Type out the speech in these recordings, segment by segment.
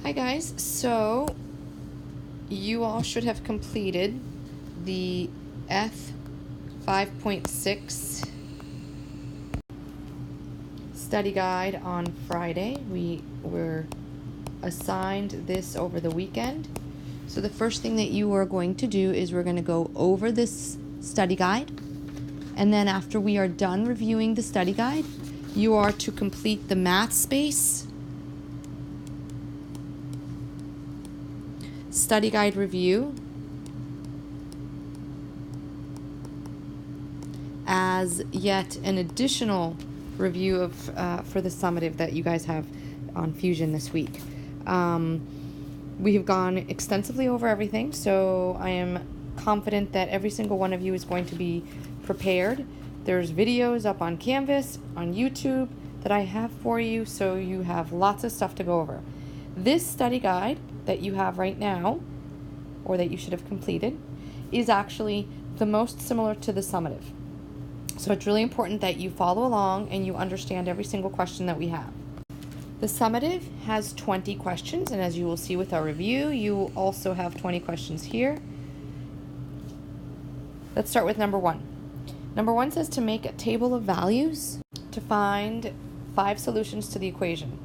Hi guys, so you all should have completed the F5.6 study guide on Friday. We were assigned this over the weekend. So the first thing that you are going to do is we're going to go over this study guide, and then after we are done reviewing the study guide, you are to complete the math space study guide review as yet an additional review of for the summative that you guys have on Fusion this week. We have gone extensively over everything, so I am confident that every single one of you is going to be prepared. There's videos up on Canvas, on YouTube that I have for you, so you have lots of stuff to go over. This study guide that you have right now, or that you should have completed, is actually the most similar to the summative. So it's really important that you follow along and you understand every single question that we have. The summative has 20 questions, and as you will see with our review, you will also have 20 questions here. Let's start with number 1. Number 1 says to make a table of values to find 5 solutions to the equation.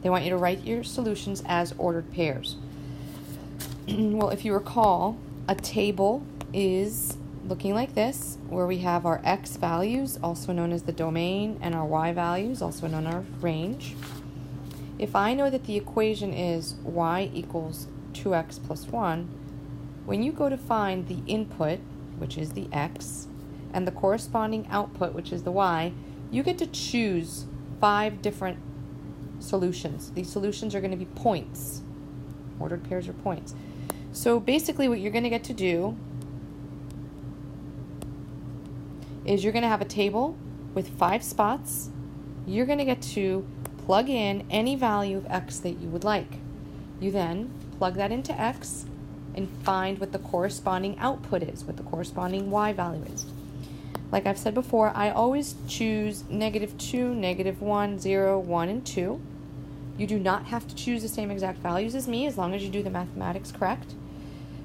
They want you to write your solutions as ordered pairs. Well, if you recall, a table is looking like this, where we have our x values, also known as the domain, and our y values, also known as our range. If I know that the equation is y equals 2x plus 1, when you go to find the input, which is the x, and the corresponding output, which is the y, you get to choose 5 different solutions. These solutions are going to be points. Ordered pairs are points. So basically what you're going to get to do is you're going to have a table with 5 spots. You're going to get to plug in any value of x that you would like. You then plug that into x and find what the corresponding output is, what the corresponding y value is. Like I've said before, I always choose -2, -1, 0, 1, and 2. You do not have to choose the same exact values as me as long as you do the mathematics correct.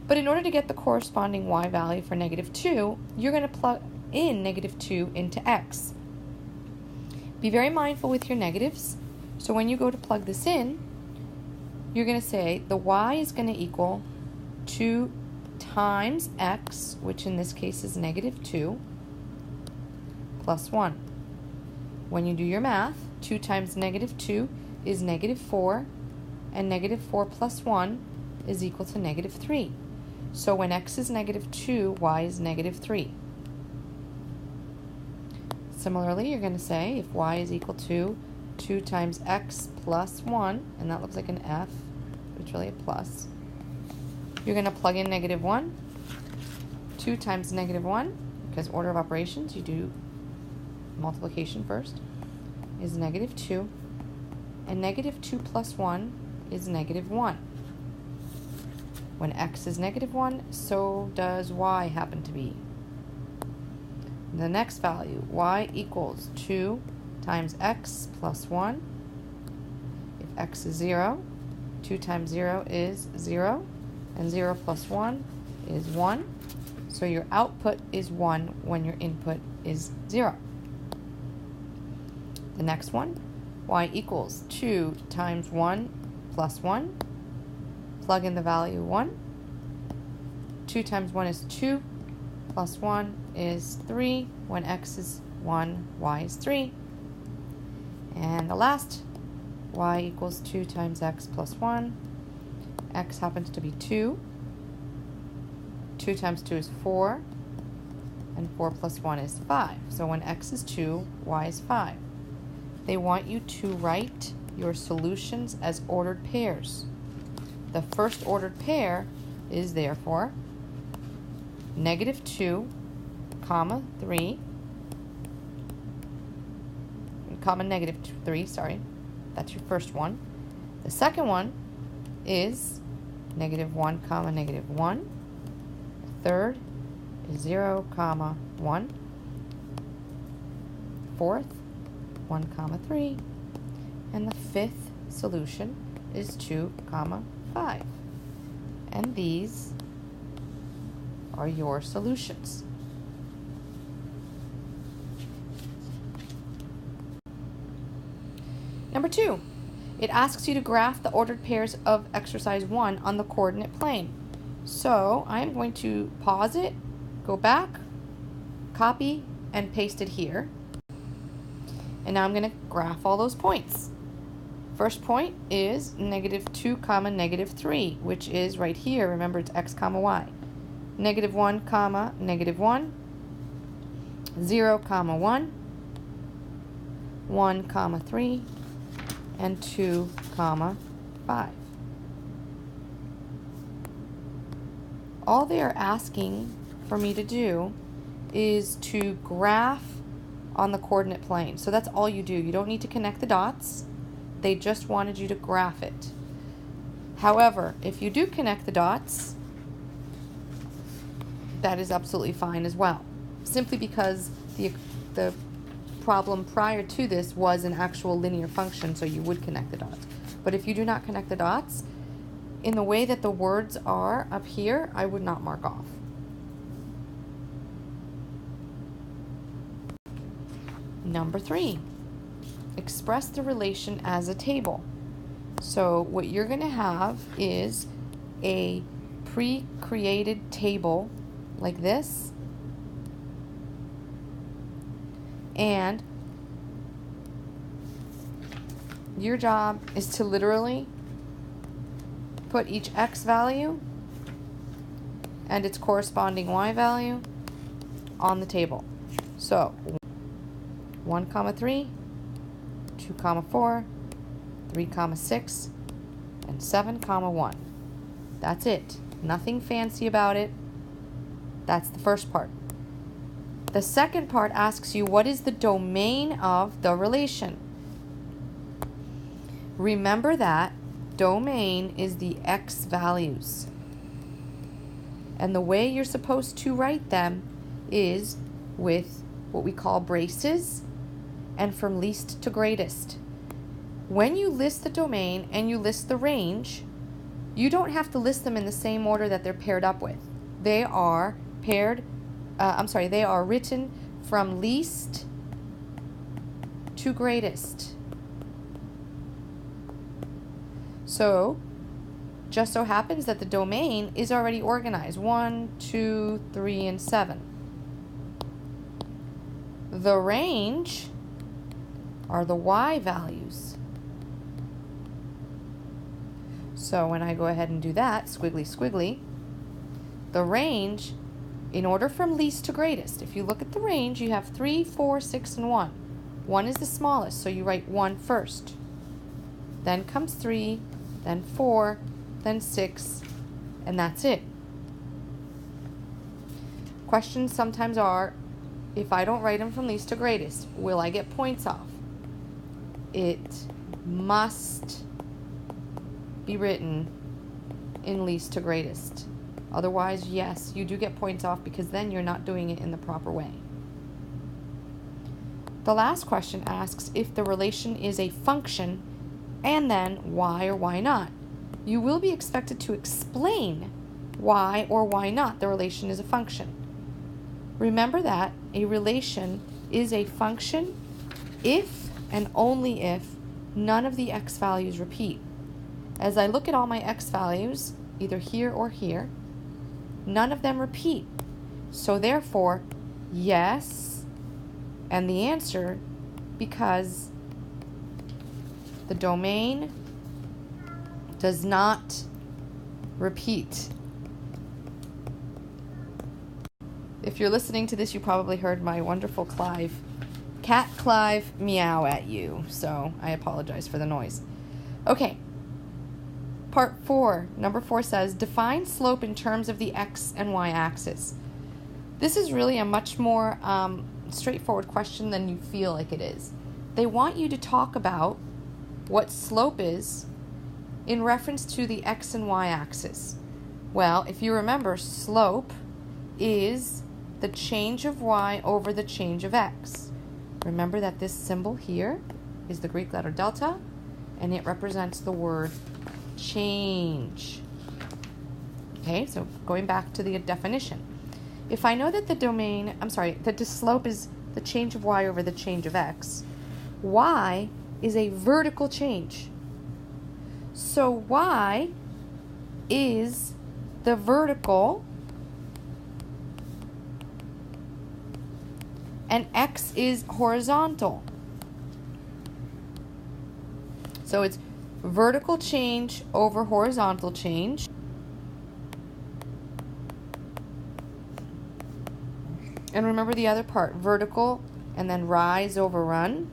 But in order to get the corresponding y value for -2, you're going to plug in -2 into x. Be very mindful with your negatives. So when you go to plug this in, you're going to say the y is going to equal 2 times x, which in this case is -2, plus 1. When you do your math, 2 times -2 is -4, and -4 plus 1 is equal to -3. So when x is -2, y is -3. Similarly, you're going to say if y is equal to 2 times x plus 1, and that looks like an F, but it's really a plus, you're going to plug in -1. 2 times -1, because order of operations, you do multiplication first, is -2, and -2 plus 1 is -1. When x is -1, so does y happen to be. The next value, y equals 2 times x plus 1. If x is 0, 2 times 0 is 0, and 0 plus 1 is 1. So your output is 1 when your input is 0. The next one, y equals 2 times 1 plus 1. Plug in the value 1. 2 times 1 is 2, plus 1 is 3. When x is 1, y is 3. And the last, y equals 2 times x plus 1. X happens to be 2. 2 times 2 is 4. And 4 plus 1 is 5. So when x is 2, y is 5. They want you to write your solutions as ordered pairs. The first ordered pair is therefore -2, comma 3, comma -3, sorry. That's your first one. The second one is -1, comma -1. The third is 0, comma 1. Fourth, 1, comma 3. And the fifth solution is 2, 5. And these are your solutions. Number 2, it asks you to graph the ordered pairs of exercise 1 on the coordinate plane. So I'm going to pause it, go back, copy, and paste it here. And now I'm going to graph all those points. First point is -2, -3, which is right here. Remember, it's x, y. -1, -1, 0, 1, 1, 3, and 2, 5. All they are asking for me to do is to graph on the coordinate plane. So that's all you do. You don't need to connect the dots. They just wanted you to graph it. However, if you do connect the dots, that is absolutely fine as well. Simply because the problem prior to this was an actual linear function, so you would connect the dots. But if you do not connect the dots, in the way that the words are up here, I would not mark off. Number 3, express the relation as a table. So what you're going to have is a pre-created table like this, and your job is to literally put each x value and its corresponding y value on the table. So 1, 3, 2, 4, 3, 6, and 7, 1. That's it. Nothing fancy about it. That's the first part. The second part asks you, what is the domain of the relation? Remember that domain is the x values. And the way you're supposed to write them is with what we call braces and from least to greatest. When you list the domain and you list the range, you don't have to list them in the same order that they're paired up with. They are they are written from least to greatest. So, just so happens that the domain is already organized. 1, 2, 3, and 7. The range are the y values. So when I go ahead and do that, squiggly, squiggly, the range, in order from least to greatest, if you look at the range, you have 3, 4, 6, and 1. 1 is the smallest, so you write 1 first. Then comes 3, then 4, then 6, and that's it. Questions sometimes are, if I don't write them from least to greatest, will I get points off? It must be written in least to greatest. Otherwise, yes, you do get points off because then you're not doing it in the proper way. The last question asks if the relation is a function and then why or why not. You will be expected to explain why or why not the relation is a function. Remember that a relation is a function if and only if none of the x values repeat. As I look at all my x values, either here or here, none of them repeat. So therefore, yes, and the answer, because the domain does not repeat. If you're listening to this, you probably heard my wonderful cat Clive meow at you, so I apologize for the noise. Okay, part 4, number 4 says, define slope in terms of the x and y axis. This is really a much more straightforward question than you feel like it is. They want you to talk about what slope is in reference to the x and y axis. Well, if you remember, slope is the change of y over the change of x. Remember that this symbol here is the Greek letter delta, and it represents the word change. Okay, so going back to the definition. If I know that that the slope is the change of y over the change of x, y is a vertical change. So y is the vertical and x is horizontal. So it's vertical change over horizontal change. And remember the other part, vertical and then rise over run.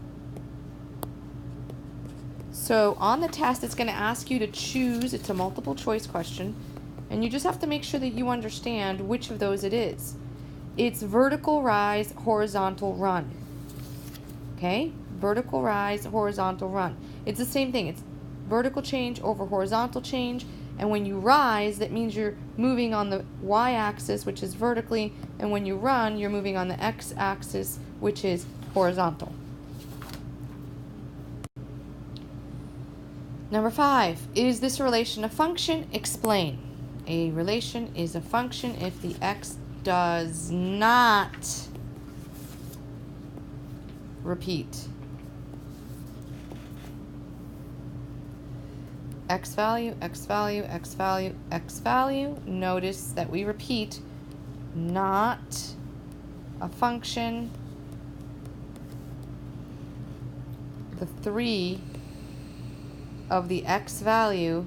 So on the test, it's going to ask you to choose. It's a multiple choice question. And you just have to make sure that you understand which of those it is. It's vertical rise, horizontal run. Okay? Vertical rise, horizontal run. It's the same thing. It's vertical change over horizontal change. And when you rise, that means you're moving on the y-axis, which is vertically. And when you run, you're moving on the x-axis, which is horizontal. Number 5, is this relation a function? Explain. A relation is a function if the x does not repeat. X value, x value, x value, x value. Notice that we repeat not a function. The 3 of the x value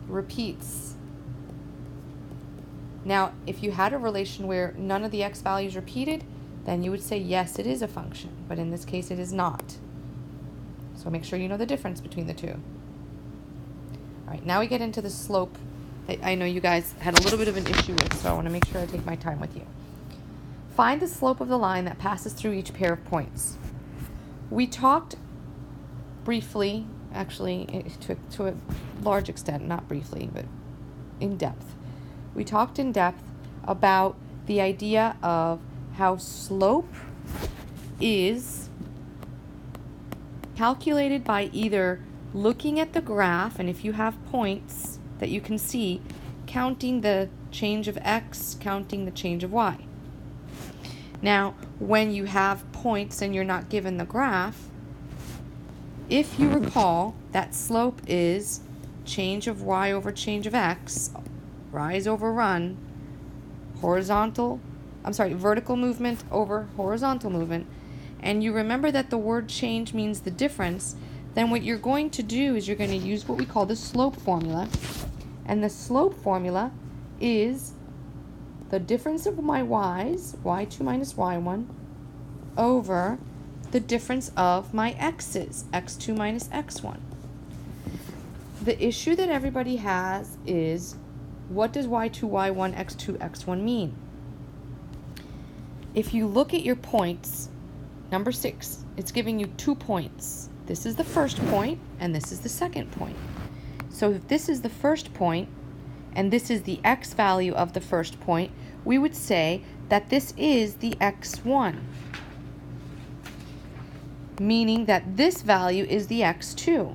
repeats. Now, if you had a relation where none of the x values repeated, then you would say, yes, it is a function. But in this case, it is not. So make sure you know the difference between the two. All right, now we get into the slope that I know you guys had a little bit of an issue with, so I want to make sure I take my time with you. Find the slope of the line that passes through each pair of points. We talked briefly, actually, to a large extent, not briefly, but in depth. We talked in depth about the idea of how slope is calculated by either looking at the graph, and if you have points that you can see, counting the change of x, counting the change of y. Now, when you have points and you're not given the graph, if you recall, that slope is change of y over change of x, rise over run, vertical movement over horizontal movement, and you remember that the word change means the difference, then what you're going to do is you're going to use what we call the slope formula. And the slope formula is the difference of my y's, y2 minus y1, over the difference of my x's, x2 minus x1. The issue that everybody has is, what does y2, y1, x2, x1 mean? If you look at your points, number 6, it's giving you 2 points. This is the first point, and this is the second point. So if this is the first point, and this is the x value of the first point, we would say that this is the x1. Meaning that this value is the x2.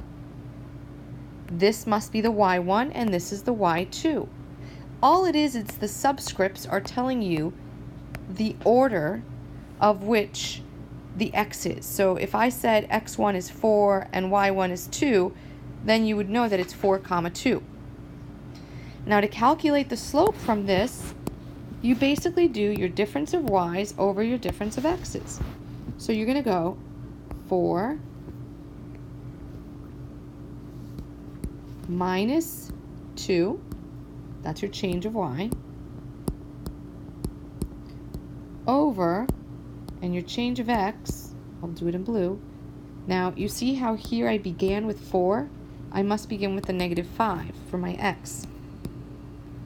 This must be the y1, and this is the y2. All it is, it's the subscripts are telling you the order of which the x is. So if I said x1 is 4 and y1 is 2, then you would know that it's 4, 2. Now to calculate the slope from this, you basically do your difference of y's over your difference of x's. So you're going to go 4 minus 2, that's your change of y, over, and your change of x, I'll do it in blue. Now you see how here I began with 4? I must begin with the negative 5 for my x.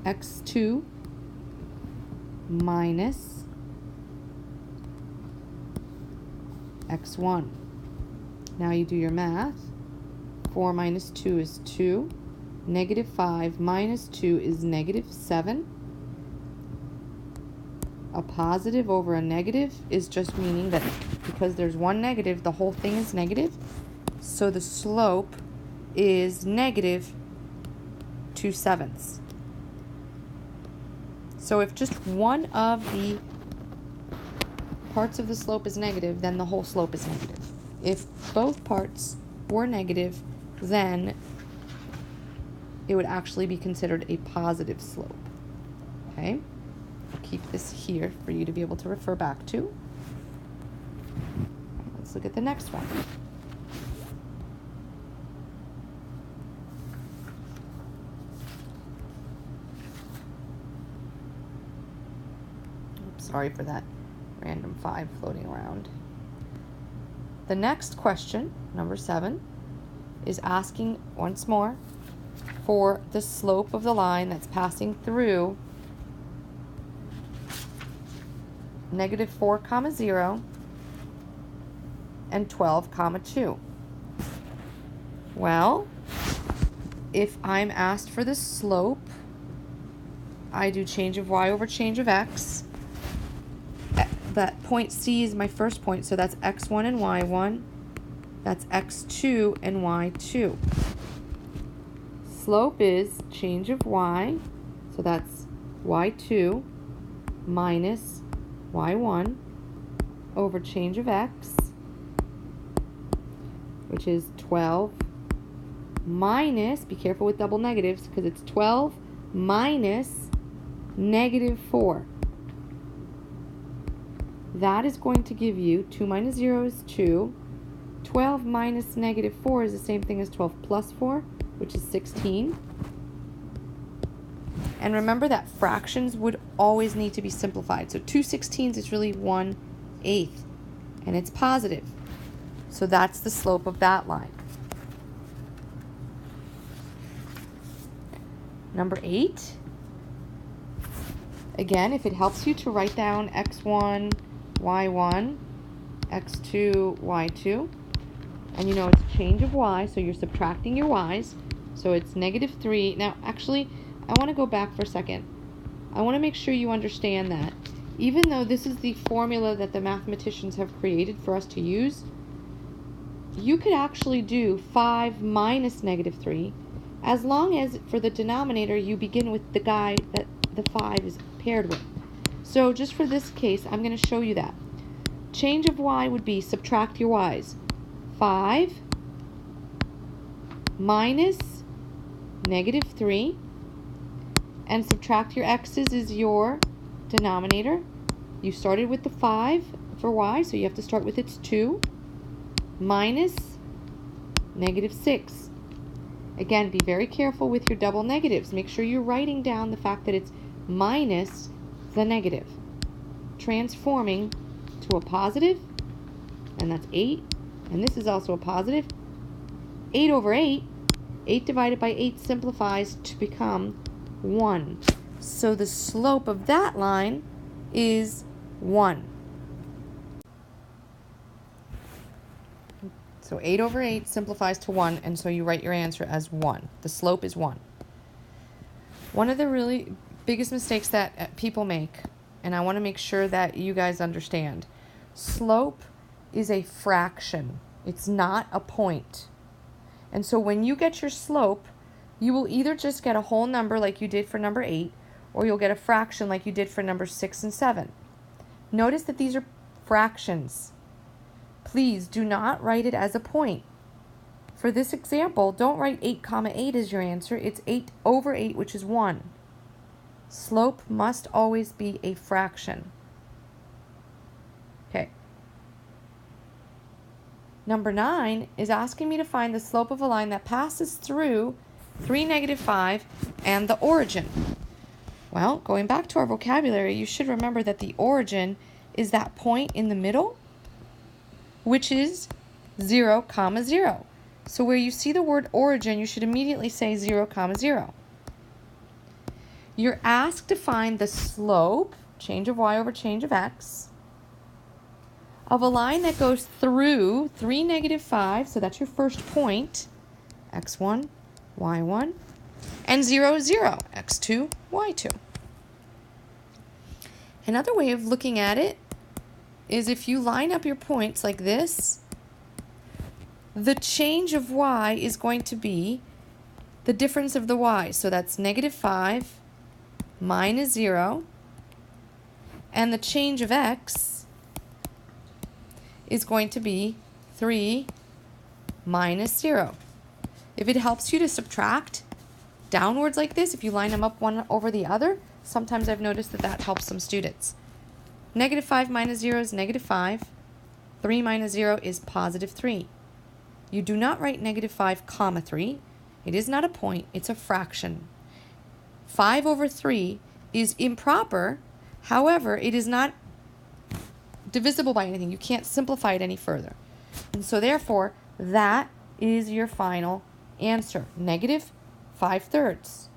x2 minus x1. Now you do your math. 4 minus 2 is 2. Negative 5 minus 2 is negative 7. A positive over a negative is just meaning that because there's one negative, the whole thing is negative. So the slope is negative 2/7. So if just one of the parts of the slope is negative, then the whole slope is negative. If both parts were negative, then it would actually be considered a positive slope. Okay? I'll keep this here for you to be able to refer back to. Let's look at the next one. Oops, sorry for that random 5 floating around. The next question, number 7, is asking once more for the slope of the line that's passing through -4, 0 and 12, 2. Well, if I'm asked for the slope, I do change of y over change of x. That point C is my first point, so that's x1 and y1. That's x2 and y2. Slope is change of y, so that's y2 minus y1 over change of x, which is 12 minus, be careful with double negatives because it's 12 minus -4. That is going to give you 2 minus 0 is 2. 12 minus -4 is the same thing as 12 plus 4, which is 16. And remember that fractions would always need to be simplified. So 2/16 is really 1/8, and it's positive. So that's the slope of that line. Number 8. Again, if it helps you to write down x1, y1, x2, y2, and you know it's change of y, so you're subtracting your y's, so it's -3. Now, actually, I want to go back for a second. I want to make sure you understand that even though this is the formula that the mathematicians have created for us to use, you could actually do 5 minus -3 as long as for the denominator you begin with the guy that the 5 is paired with. So just for this case, I'm going to show you that. Change of y would be subtract your y's. 5 minus -3, and subtract your x's is your denominator. You started with the 5 for y, so you have to start with its 2, minus -6. Again, be very careful with your double negatives. Make sure you're writing down the fact that it's minus the negative, transforming to a positive, and that's 8, and this is also a positive. 8 over 8, 8 divided by 8 simplifies to become 1. So the slope of that line is 1. So 8 over 8 simplifies to 1, and so you write your answer as 1. The slope is 1. One of the really biggest mistakes that people make, and I want to make sure that you guys understand, slope is a fraction. It's not a point. And so when you get your slope, you will either just get a whole number like you did for number 8, or you'll get a fraction like you did for number 6 and 7. Notice that these are fractions. Please do not write it as a point. For this example, don't write 8, 8 as your answer. It's 8 over 8, which is 1. Slope must always be a fraction. Okay. Number 9 is asking me to find the slope of a line that passes through 3, -5, and the origin. Well, going back to our vocabulary, you should remember that the origin is that point in the middle, which is 0, 0. So where you see the word origin, you should immediately say 0, 0. You're asked to find the slope, change of y over change of x, of a line that goes through 3, -5, so that's your first point, x1, y1, and 0, 0, x2, y2. Another way of looking at it is if you line up your points like this, the change of y is going to be the difference of the y. So that's -5 minus 0. And the change of x is going to be 3 minus 0. If it helps you to subtract downwards like this, if you line them up one over the other, sometimes I've noticed that that helps some students. -5 minus 0 is -5. 3 minus 0 is +3. You do not write -5 comma 3. It is not a point, it's a fraction. 5 over 3 is improper. However, it is not divisible by anything. You can't simplify it any further. And so therefore, that is your final answer, -5/3.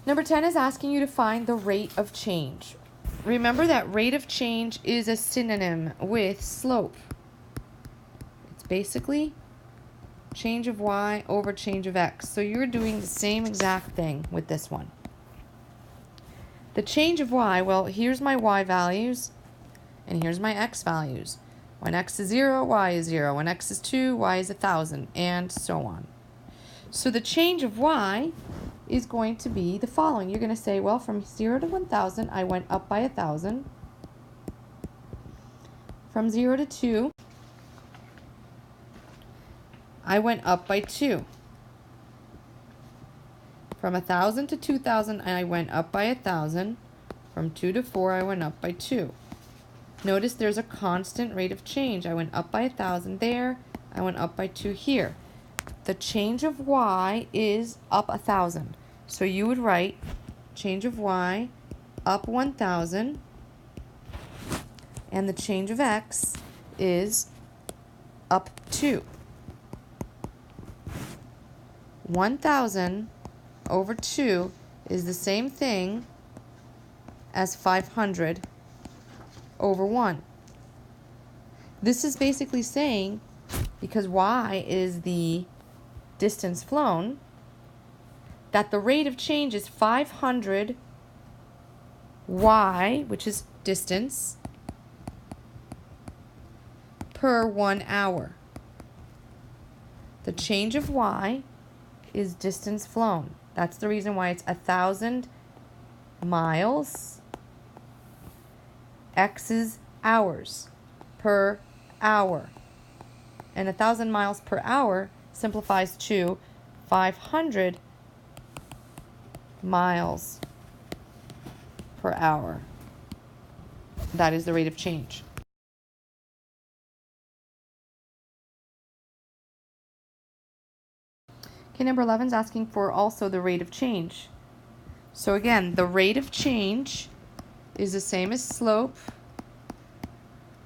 Number 10 is asking you to find the rate of change. Remember that rate of change is a synonym with slope. It's basically change of y over change of x. So you're doing the same exact thing with this one. The change of y, well, here's my y values, and here's my x values. When x is 0, y is 0. When x is 2, y is 1,000, and so on. So the change of y is going to be the following. You're going to say, well, from 0 to 1,000, I went up by 1,000. From 0 to 2, I went up by 2. From 1,000 to 2,000, I went up by 1,000. From 2 to 4, I went up by 2. Notice there's a constant rate of change. I went up by 1,000 there. I went up by 2 here. The change of y is up 1,000. So you would write change of y up 1,000. And the change of x is up 2. 1,000 over 2 is the same thing as 500 over 1. This is basically saying, because y is the distance flown, that the rate of change is 500 y, which is distance, per 1 hour. The change of y is distance flown. That's the reason why it's 1,000 miles. X is hours per hour. And 1,000 miles per hour simplifies to 500 miles per hour. That is the rate of change. Okay, number 11 is asking for also the rate of change. So again, the rate of change is the same as slope.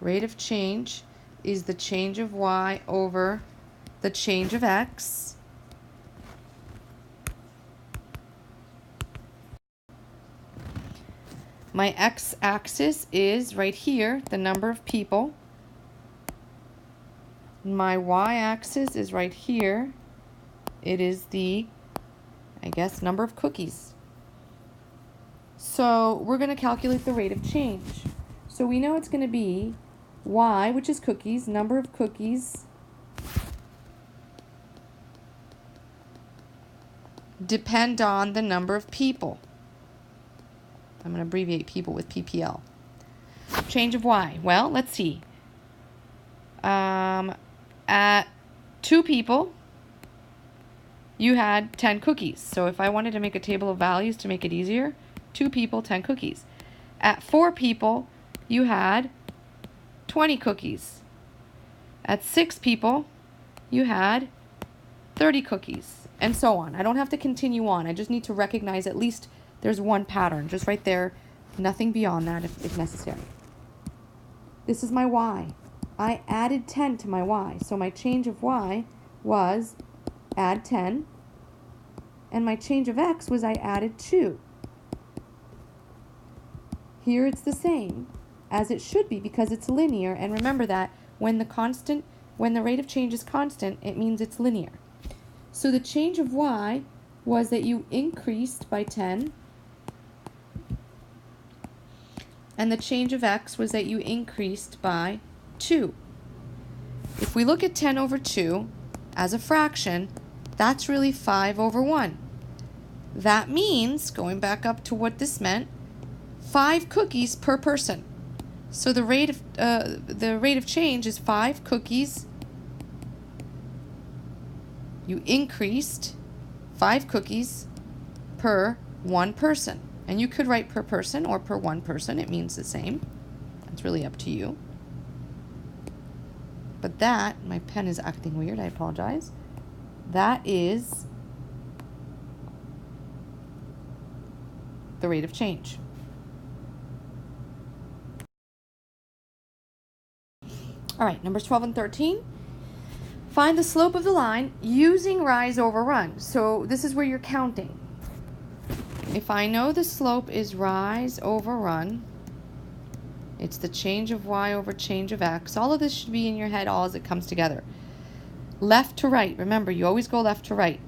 Rate of change is the change of y over the change of x. My x-axis is right here, the number of people. My y-axis is right here. It is the, I guess, number of cookies. So we're going to calculate the rate of change. So we know it's going to be y, which is cookies, number of cookies, depend on the number of people. I'm going to abbreviate people with PPL. Change of y. Well, let's see. At 2 people, you had 10 cookies. So if I wanted to make a table of values to make it easier, 2 people, 10 cookies. At 4 people, you had 20 cookies. At 6 people, you had 30 cookies, and so on. I don't have to continue on. I just need to recognize at least there's one pattern, just right there, nothing beyond that if necessary. This is my y. I added 10 to my y, so my change of y was add 10, and my change of x was I added 2. Here it's the same as it should be because it's linear, and remember that when the rate of change is constant, it means it's linear. So the change of y was that you increased by 10, and the change of x was that you increased by 2. If we look at 10 over 2 as a fraction, that's really 5 over 1. That means, going back up to what this meant, 5 cookies per person. So the rate of change is 5 cookies. You increased 5 cookies per 1 person. And you could write per person or per 1 person. It means the same. It's really up to you. But that, my pen is acting weird, I apologize. That is the rate of change. All right, numbers 12 and 13. Find the slope of the line using rise over run. So this is where you're counting. If I know the slope is rise over run, it's the change of y over change of x. All of this should be in your head all as it comes together. Left to right. Remember, you always go left to right.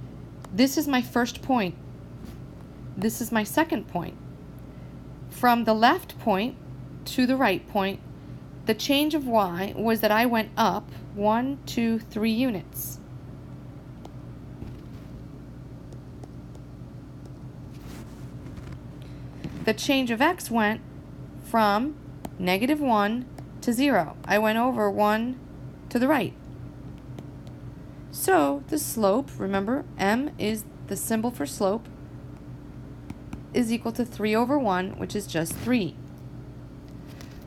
This is my first point. This is my second point. From the left point to the right point, the change of y was that I went up 1, 2, 3 units. The change of x went from -1 to 0. I went over 1 to the right. So the slope, remember, m is the symbol for slope, is equal to 3 over 1, which is just 3.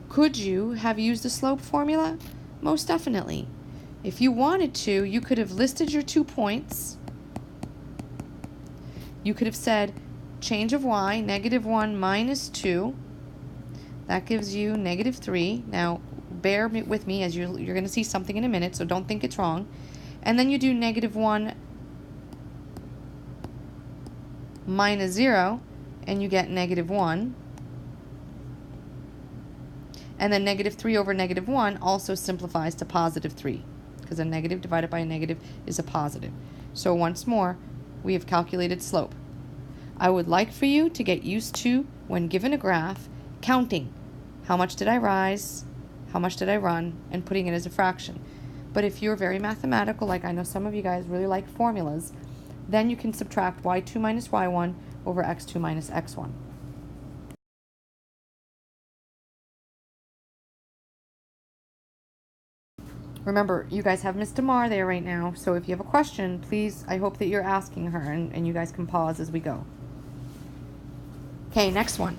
Could you have used the slope formula? Most definitely. If you wanted to, you could have listed your 2 points. You could have said change of y, -1 minus 2. That gives you -3. Now, bear with me as you're going to see something in a minute, so don't think it's wrong. And then you do -1 minus 0, and you get -1. And then -3 over -1 also simplifies to +3, because a negative divided by a negative is a positive. So once more, we have calculated slope. I would like for you to get used to, when given a graph, counting. How much did I rise? How much did I run? And putting it as a fraction. But if you're very mathematical, like I know some of you guys really like formulas, then you can subtract y2 minus y1 over x2 minus x1. Remember, you guys have Miss DeMar there right now, so if you have a question, please, I hope that you're asking her, and you guys can pause as we go. Okay, next one.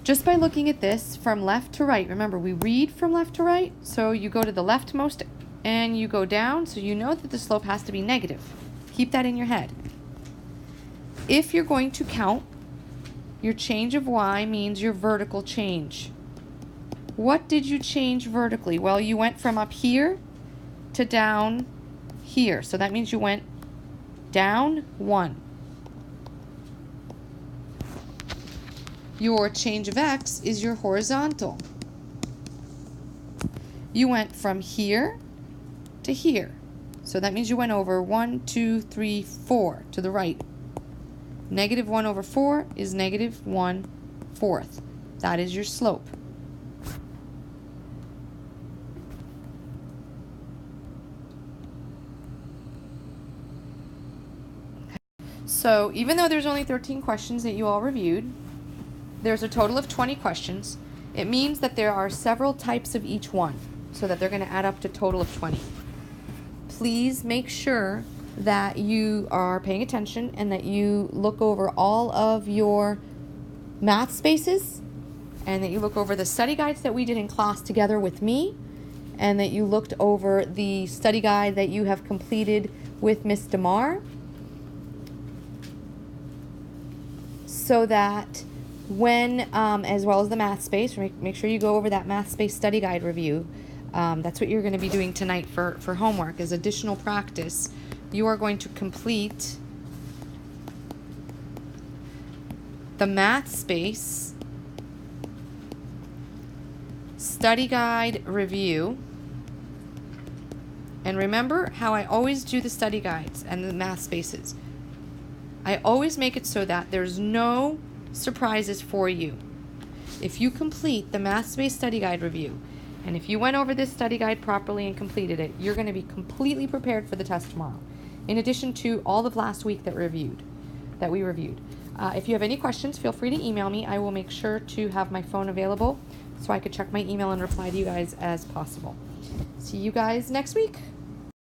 Just by looking at this from left to right, remember, we read from left to right, so you go to the leftmost and you go down, so you know that the slope has to be negative. Keep that in your head. If you're going to count, your change of y means your vertical change. What did you change vertically? Well, you went from up here to down here. So that means you went down 1. Your change of x is your horizontal. You went from here to here. So that means you went over 1, 2, 3, 4 to the right. -1 over 4 is -1/4. That is your slope. So even though there's only 13 questions that you all reviewed, there's a total of 20 questions. It means that there are several types of each one, so that they're going to add up to a total of 20. Please make sure that you are paying attention and that you look over all of your math spaces, and that you look over the study guides that we did in class together with me, and that you looked over the study guide that you have completed with Miss DeMar, so that when, as well as the math space, make sure you go over that math space study guide review. That's what you're going to be doing tonight for homework, as additional practice. You are going to complete the math space study guide review. And remember how I always do the study guides and the math spaces. I always make it so that there's no surprises for you. if you complete the math-based study guide review, and if you went over this study guide properly and completed it, you're going to be completely prepared for the test tomorrow, in addition to all of last week that we reviewed. If you have any questions, feel free to email me. I will make sure to have my phone available so I could check my email and reply to you guys as possible. See you guys next week.